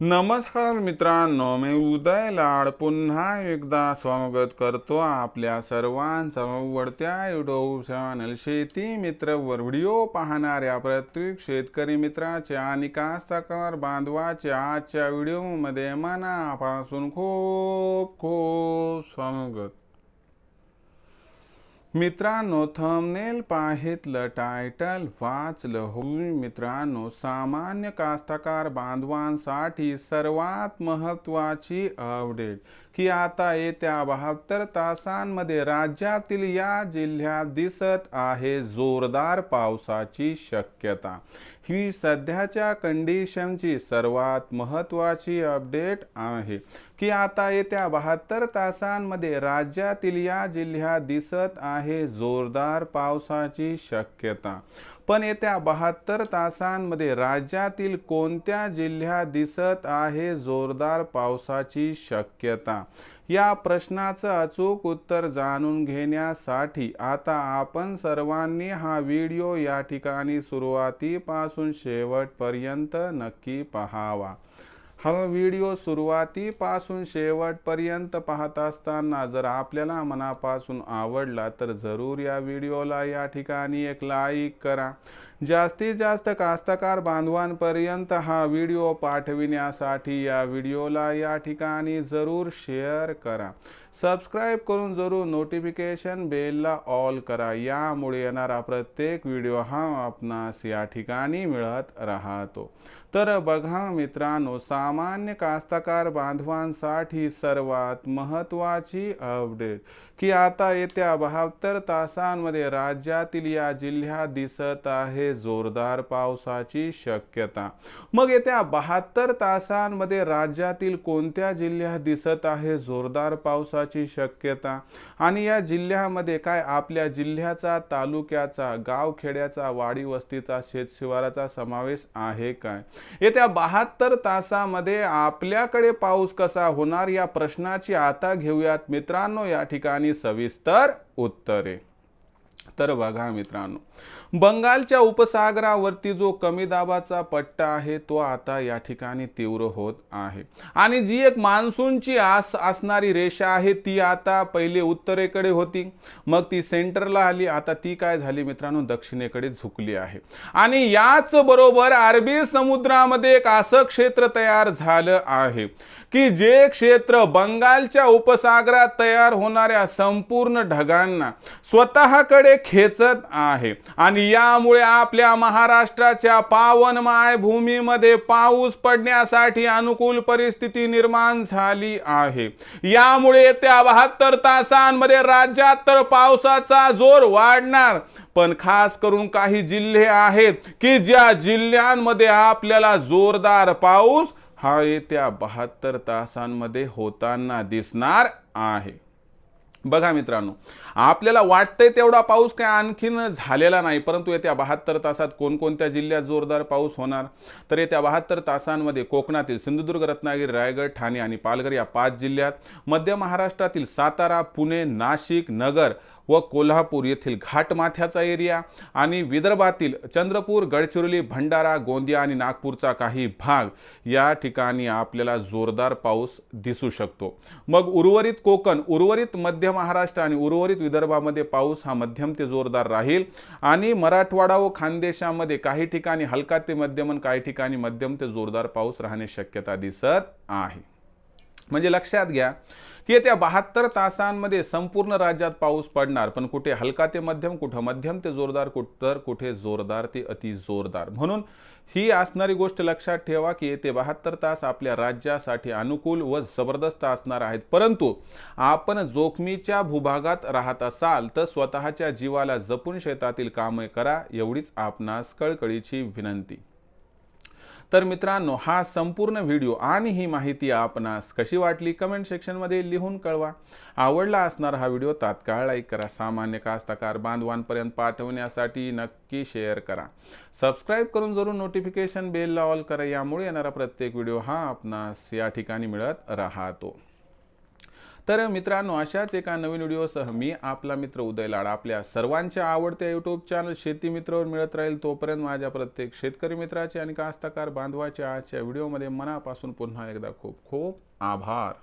नमस्कार मित्रांनो, मी उदय लाड पुन्हा एकदा स्वागत करतो आपल्या सर्वांचा आवडत्या यूट्यूब चॅनल शेती मित्रवर व्हिडिओ पाहणाऱ्या प्रत्येक शेतकरी मित्राचे आणि कास्तकार बांधवाचे आजच्या व्हिडिओमध्ये मनापासून खूप खूप स्वागत। मित्रांनो, थंबनेल पाहितलं, टायटल वाचलं होईल मित्रांनो, सामान्य कास्तकार बांधवांसाठी सर्वात महत्त्वाची अपडेट की आता येत्या 72 तासांमध्ये राज्यातील या जिल्ह्यात दिसत आहे जोरदार पावसाची शक्यता। ही सध्याच्या कंडिशनची सर्वात महत्त्वाची अपडेट आहे की आता येत्या 72 तासांमध्ये राज्यातील या जिल्ह्यात दिसत आहे जोरदार पावसाची शक्यता। पण येत्या 72 तासांमध्ये राज्यातील कोणत्या जिल्ह्यात दिसत आहे जोरदार पावसाची शक्यता, या प्रश्नाचं अचूक उत्तर जाणून घेण्यासाठी आता आपण सर्वांनी हा व्हिडिओ या ठिकाणी सुरुवातीपासून शेवटपर्यंत नक्की पाहावा। हा व्हिडिओ सुरुवातीपासून शेवटपर्यंत पाहत असताना जर आपल्याला मनापासून आवडला तर जरूर या व्हिडिओला या ठिकाणी एक लाईक करा। जास्तीत जास्त कास्तकार बांधवांपर्यंत हा व्हिडिओ पाठविण्यासाठी या व्हिडिओला या ठिकाणी जरूर शेअर करा। सबस्क्राइब करून जरूर नोटिफिकेशन बेलला ऑल करा, यामुळे येणारा प्रत्येक व्हिडिओ हा आपणास या ठिकाणी मिळत राहतो। तर बघा मित्रांनो, सामान्य कास्तकार बांधवांसाठी सर्वात महत्त्वाची अपडेट की आता येत्या 72 तासांमध्ये राज्यातील या जिल्ह्यात दिसत आहे जोरदार पावसाची शक्यता। मग येत्या 72 तासांमध्ये राज्यातील कोणत्या जिल्ह्यात दिसत आहे जोरदार पावसाची शक्यता, आणि या जिल्ह्यामध्ये काय आपल्या जिल्ह्याचा, तालुक्याचा, गावखेड्याचा, वाडी वस्तीचा, शेतशिवाराचा समावेश आहे काय? येत्या 72 तासामध्ये आपल्याकडे पाऊस कसा होणार या प्रश्नाची आता घेऊयात मित्रांनो या ठिकाणी सविस्तर उत्तरे। तर बघा मित्रांनो, बंगालच्या उपसागरावरती जो कमी दाबाचा पट्टा आहे तो आता या ठिकाणी तीव्र होत आहे, आणि जी एक मान्सूनची असणारी रेषा आहे ती आता पहिले उत्तरेकडे होती, मग ती सेंटरला आली, आता ती काय झाली मित्रांनो दक्षिणेकडे झुकली आहे। आणि याच बरोबर अरबी समुद्रामध्ये एक असं क्षेत्र तयार झालं आहे की जे क्षेत्र बंगालच्या उपसागरात तयार होणाऱ्या संपूर्ण ढगांना स्वतःकडे खेचत आहे, आणि यामुळे आपल्या महाराष्ट्राच्या पावन मायभूमीमध्ये पाऊस पडण्यासाठी अनुकूल परिस्थिती निर्माण झाली आहे। यामुळे येत्या 72 तासांमध्ये राज्यात तर पावसाचा जोर वाढणार, पण खास करून काही जिल्हे आहेत की ज्या जिल्ह्यांमध्ये आपल्याला जोरदार पाऊस हा येत्या 72 तासांमध्ये होताना दिसणार आहे। बघा मित्रांनो, आपल्याला वाटतंय तेवढा पाऊस काय आणखीन झालेला नाही, परंतु येत्या 72 तासात कोणकोणत्या जिल्ह्यात जोरदार पाऊस होणार, तर येत्या 72 तासांमध्ये कोकणातील सिंधुदुर्ग, रत्नागिरी, रायगड, ठाणे आणि पालघर या 5 जिल्ह्यात, मध्य महाराष्ट्रातील सातारा, पुणे, नाशिक, नगर व कोल्हापूर येथील घाटमाथ्याचा एरिया, आणि विदर्भातील चंद्रपूर, गडचिरोली, भंडारा, गोंदिया आणि नागपूरचा काही भाग या ठिकाणी आपल्याला जोरदार पाऊस दिसू शकतो। मग उर्वरित कोकण, उर्वरित मध्य महाराष्ट्र आणि उर्वरित विदर्भामध्ये पाऊस हा मध्यम ते जोरदार राहील, आणि मराठवाडा व खानदेशामध्ये काही ठिकाणी हलका ते मध्यम, काही ठिकाणी मध्यम ते जोरदार पाऊस राहण्याची शक्यता दिसत आहे। म्हणजे लक्षात घ्या की येत्या 72 तासांमध्ये संपूर्ण राज्यात पाऊस पडणार, पण कुठे हलका ते मध्यम, कुठे मध्यम ते जोरदार, कुठे जोरदार ते अति जोरदार। म्हणून ही असणारी गोष्ट लक्षात ठेवा की येते 72 तास आपल्या राज्यासाठी अनुकूल व जबरदस्त असणार आहेत, परंतु आपण जोखमीच्या भूभागात राहत असाल तर स्वतःच्या जीवाला जपून शेतातील कामे करा, एवढीच आपणास कळकळीची विनंती। तर मित्रांनो, हा संपूर्ण व्हिडिओ आणि ही माहिती आपणास कशी वाटली कमेंट सेक्शनमध्ये लिहून कळवा। आवडला असणार हा व्हिडिओ तात्काळ लाईक करा, सामान्य कास्तकार बांधवांपर्यंत पाठवण्यासाठी नक्की शेअर करा, सबस्क्राइब करून जरूर नोटिफिकेशन बेलला ऑल करा, यामुळे येणारा प्रत्येक व्हिडिओ हा आपणास या ठिकाणी मिळत राहतो। तर मित्रांनो, अशाच एका नवीन व्हिडिओसह मी आपला मित्र उदय लाड आपल्या सर्वांच्या आवडत्या यूट्यूब चॅनल शेती मित्रवर मिळत राहील। तोपर्यंत माझ्या प्रत्येक शेतकरी मित्राचे आणि कास्तकार बांधवाचे आजच्या व्हिडिओमध्ये मनापासून पुन्हा एकदा खूप खूप आभार।